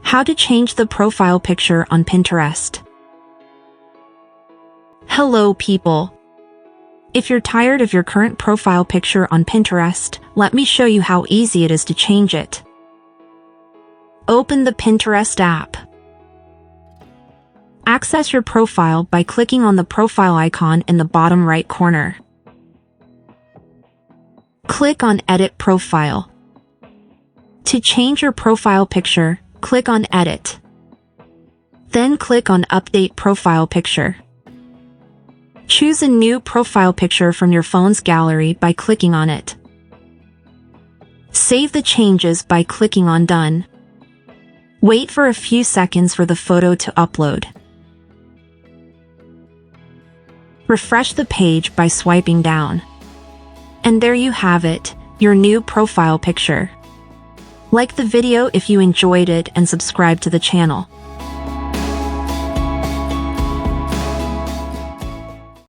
How to change the profile picture on Pinterest. Hello people! If you're tired of your current profile picture on Pinterest, let me show you how easy it is to change it. Open the Pinterest app. Access your profile by clicking on the profile icon in the bottom right corner. Click on Edit Profile. To change your profile picture, click on Edit. Then click on Update Profile Picture. Choose a new profile picture from your phone's gallery by clicking on it. Save the changes by clicking on Done. Wait for a few seconds for the photo to upload. Refresh the page by swiping down. And there you have it, your new profile picture. Like the video if you enjoyed it and subscribe to the channel.